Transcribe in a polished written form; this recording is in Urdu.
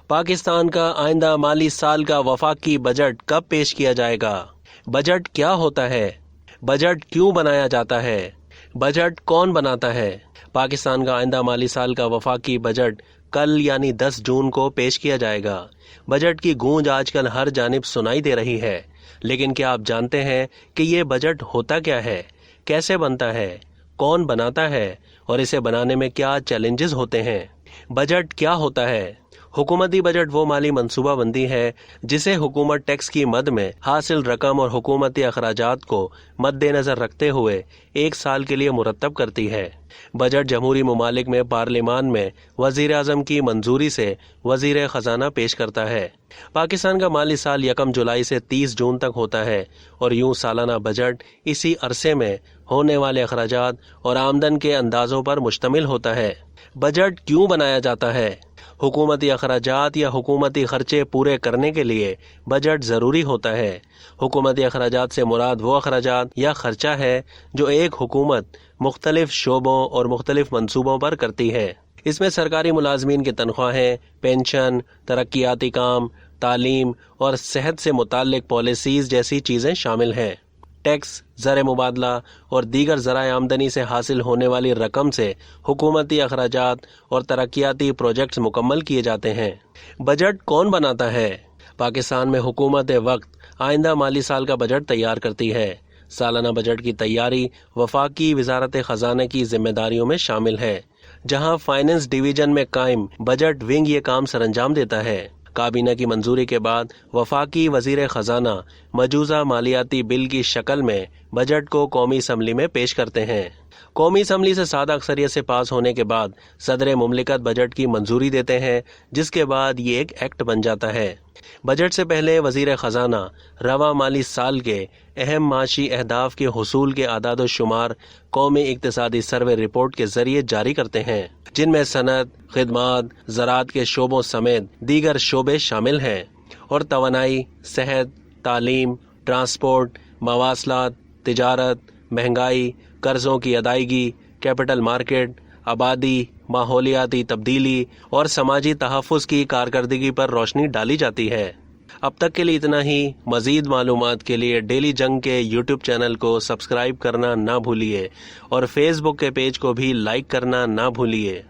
پاکستان کا آئندہ مالی سال کا وفاقی بجٹ کب پیش کیا جائے گا؟ بجٹ کیا ہوتا ہے؟ بجٹ کیوں بنایا جاتا ہے؟ بجٹ کون بناتا ہے؟ پاکستان کا آئندہ مالی سال کا وفاقی بجٹ کل یعنی 10 جون کو پیش کیا جائے گا۔ بجٹ کی گونج آج کل ہر جانب سنائی دے رہی ہے، لیکن کیا آپ جانتے ہیں کہ یہ بجٹ ہوتا کیا ہے، کیسے بنتا ہے، کون بناتا ہے اور اسے بنانے میں کیا چیلنجز ہوتے ہیں؟ بجٹ کیا ہوتا ہے؟ حکومتی بجٹ وہ مالی منصوبہ بندی ہے جسے حکومت ٹیکس کی مد میں حاصل رقم اور حکومتی اخراجات کو مد نظر رکھتے ہوئے ایک سال کے لیے مرتب کرتی ہے۔ بجٹ جمہوری ممالک میں پارلیمان میں وزیر اعظم کی منظوری سے وزیر خزانہ پیش کرتا ہے۔ پاکستان کا مالی سال 1 جولائی سے 30 جون تک ہوتا ہے اور یوں سالانہ بجٹ اسی عرصے میں ہونے والے اخراجات اور آمدن کے اندازوں پر مشتمل ہوتا ہے۔ بجٹ کیوں بنایا جاتا ہے؟ حکومتی اخراجات یا حکومتی خرچے پورے کرنے کے لیے بجٹ ضروری ہوتا ہے۔ حکومتی اخراجات سے مراد وہ اخراجات یا خرچہ ہے جو ایک حکومت مختلف شعبوں اور مختلف منصوبوں پر کرتی ہے۔ اس میں سرکاری ملازمین کی تنخواہیں، پینشن، ترقیاتی کام، تعلیم اور صحت سے متعلق پالیسیز جیسی چیزیں شامل ہیں۔ ٹیکس، زر مبادلہ اور دیگر ذرائع آمدنی سے حاصل ہونے والی رقم سے حکومتی اخراجات اور ترقیاتی پروجیکٹس مکمل کیے جاتے ہیں۔ بجٹ کون بناتا ہے؟ پاکستان میں حکومت وقت آئندہ مالی سال کا بجٹ تیار کرتی ہے۔ سالانہ بجٹ کی تیاری وفاقی وزارت خزانہ کی ذمہ داریوں میں شامل ہے، جہاں فائنانس ڈویژن میں قائم بجٹ ونگ یہ کام سر انجام دیتا ہے۔ کابینہ کی منظوری کے بعد وفاقی وزیر خزانہ مجوزہ مالیاتی بل کی شکل میں بجٹ کو قومی اسمبلی میں پیش کرتے ہیں۔ قومی اسمبلی سے سادہ اکثریت سے پاس ہونے کے بعد صدر مملکت بجٹ کی منظوری دیتے ہیں، جس کے بعد یہ ایک ایکٹ بن جاتا ہے۔ بجٹ سے پہلے وزیر خزانہ رواں مالی سال کے اہم معاشی اہداف کے حصول کے اعداد و شمار قومی اقتصادی سروے رپورٹ کے ذریعے جاری کرتے ہیں، جن میں صنعت، خدمات، زراعت کے شعبوں سمیت دیگر شعبے شامل ہیں، اور توانائی، صحت، تعلیم، ٹرانسپورٹ، مواصلات، تجارت، مہنگائی، قرضوں کی ادائیگی، کیپٹل مارکیٹ، آبادی، ماحولیاتی تبدیلی اور سماجی تحفظ کی کارکردگی پر روشنی ڈالی جاتی ہے۔ اب تک کے لیے اتنا ہی۔ مزید معلومات کے لیے ڈیلی جنگ کے یوٹیوب چینل کو سبسکرائب کرنا نہ بھولیے اور فیس بک کے پیج کو بھی لائک کرنا نہ بھولیے۔